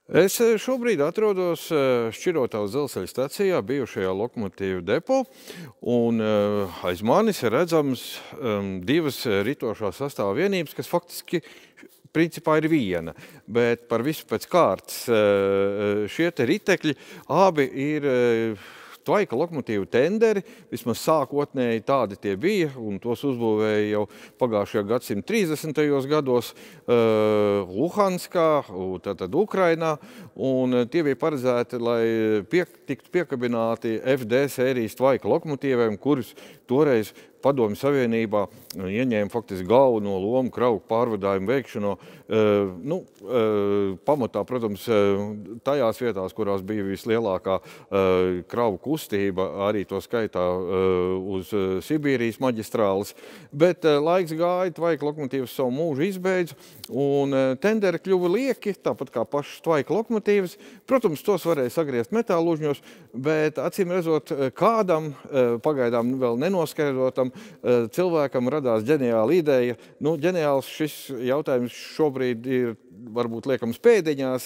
Es šobrīd atrodos Šķirotavas dzelzceļa stacijā, bijušajā lokomotīvu depo, un aiz manis ir redzams divas ritošās sastāva vienības, kas faktiski principā ir viena, bet par visu pēc kārtas šie te ritekļi abi ir Tvaika lokomotīvu tenderi, vismaz sākotnēji tādi tie bija, un tos uzbūvēja jau pagājušajā gadsimta 30. gados Luhanskā, tātad Ukrainā, un tie bija paredzēti, lai tiktu piekabināti FD sērijas Tvaika lokomotīvēm, kuras toreiz Padomju Savienībā ieņēma faktiski galveno lomu kravu pārvadājumu veikšanā. Pamatā, protams, tajās vietās, kurās bija vislielākā kravu kustība, arī to skaitā uz Sibīrijas maģistrāles, bet laiks gāja, Tvaika lokomotīvas savu mūžu izbeidza, un tenderi kļuva lieki, tāpat kā pašas Tvaika lokomotīvas. Protams, tos varēja sagriezt metālužņos, bet acīm redzot, kādam, pagaidām vēl nenoskaidrotam, cilvēkam radās ģeniāla ideja. Ģeniāls šis jautājums šobrīd ir varbūt liekams pēdiņās,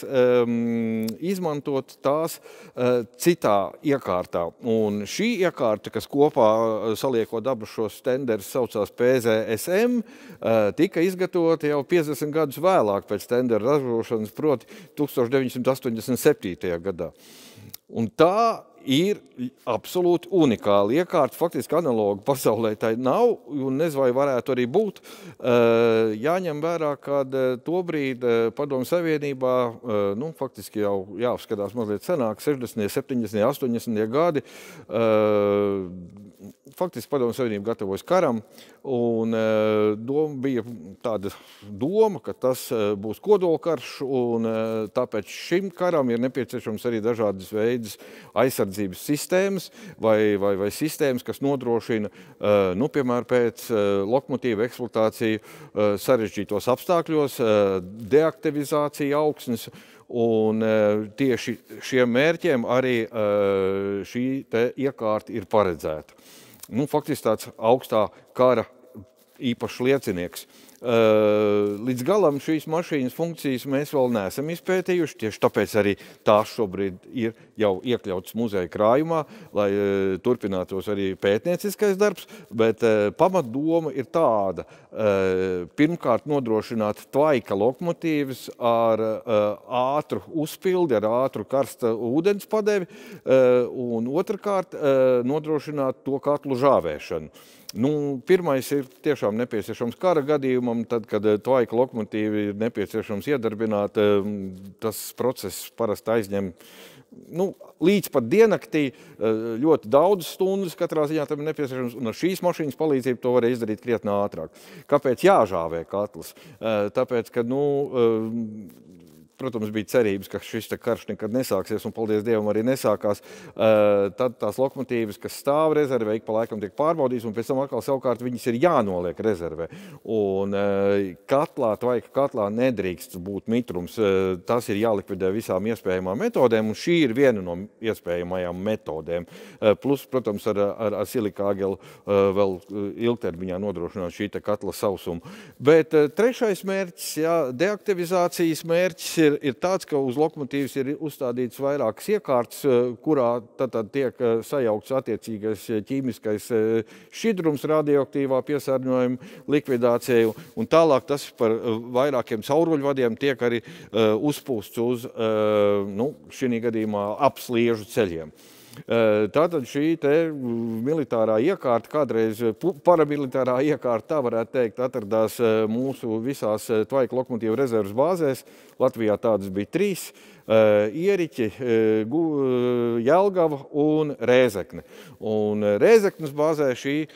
izmantot tās citā iekārtā. Un šī iekārta, kas kopā saliekot abus šos tenderus saucās PZSM, tika izgatavota jau 50 gadus vēlāk pēc tendera ražošanas, proti 1987. gadā. Un tā ir absolūti unikāla iekārta, faktiski analoga pasaulē tai nav, un nezinu, vai varētu arī būt. Jāņem vērā, kad tobrīd Padomju Savienībā, faktiski jau jāapskatās mazliet senāk, 60., 70., 80. gadi, faktiski Padomju Savienība gatavojas karam, un bija tāda doma, ka tas būs kodolkarš, un tāpēc šim karam ir nepieciešams arī dažādas veidas aizsardzības sistēmas vai sistēmas, kas nodrošina, piemēram, pēc lokomotīva eksploatāciju sarežģītos apstākļos, deaktivizācija augsnes, un tieši šiem mērķiem arī šī te iekārta ir paredzēta. Faktiski tāds augstā kara īpašs liecinieks. Līdz galam šīs mašīnas funkcijas mēs vēl neesam izpētījuši, tieši tāpēc arī tās šobrīd ir jau iekļautas muzeja krājumā, lai turpinātos arī pētnieciskais darbs, bet pamatdoma ir tāda. Pirmkārt nodrošināt Tvaika lokomotīvas ar ātru uzpildi, ar ātru karsta ūdens padevi, un otrkārt nodrošināt to katlu žāvēšanu. Pirmais ir tiešām nepieciešams kara gadījumam, tad, kad Tvaika lokomotīvi ir nepieciešams iedarbināt, tas process parasti aizņem līdz pat diennaktī, ļoti daudz stundas katrā ziņā tam ir nepieciešams, un ar šīs mašīnas palīdzību to varēja izdarīt krietni ātrāk. Kāpēc jāžāvē katls? Tāpēc, ka, protams, bija cerības, ka šis karš nekad nesāksies, un paldies Dievam arī nesākās. Tad tās lokomotīvas, kas stāv rezervē, ik pa laikam tiek pārbaudītas, un pēc tam atkal savukārt viņas ir jānoliek rezervē. Un Tvaika katlā nedrīkst būt mitrums. Tas ir jālikvidē visām iespējamām metodēm, un šī ir viena no iespējamajām metodēm. Plus, protams, ar silikāgelu vēl ilgtermiņā nodrošināt šī katla sausumu. Bet trešais mērķis, deaktivizācijas mērķis ir tāds, ka uz lokomotīvas ir uzstādīts vairākas iekārtas, kurā tad tiek sajaukts attiecīgais ķīmiskais šķidrums radioaktīvā piesārņojuma likvidācijai, un tālāk tas par vairākiem cauruļvadiem tiek arī uzpūsts uz, šī gadījumā, apsliežu ceļiem. Tātad šī te militārā iekārta, kādreiz paramilitārā iekārta, tā varētu teikt, atradās mūsu visās Tvaika lokomotīvu rezerves bāzēs. Latvijā tādas bija 3 - Ieriķi, Jelgava un Rēzekne. Un Rēzeknes bāzē šī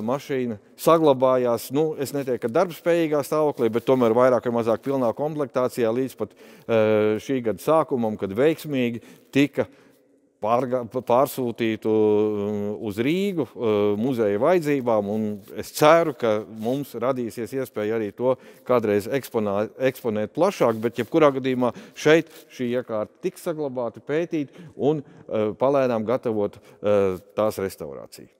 mašīna saglabājās, es neteiktu, ka darbspējīgā stāvoklī, bet tomēr vairāk vai mazāk pilnā komplektācijā līdz pat šī gada sākumam, kad veiksmīgi tika pārsūtītu uz Rīgu muzeja vajadzībām, un es ceru, ka mums radīsies iespēja arī to kādreiz eksponēt plašāk, bet jebkurā gadījumā šeit šī iekārta tiks saglabāta, pētīt un palēnām gatavot tās restaurāciju.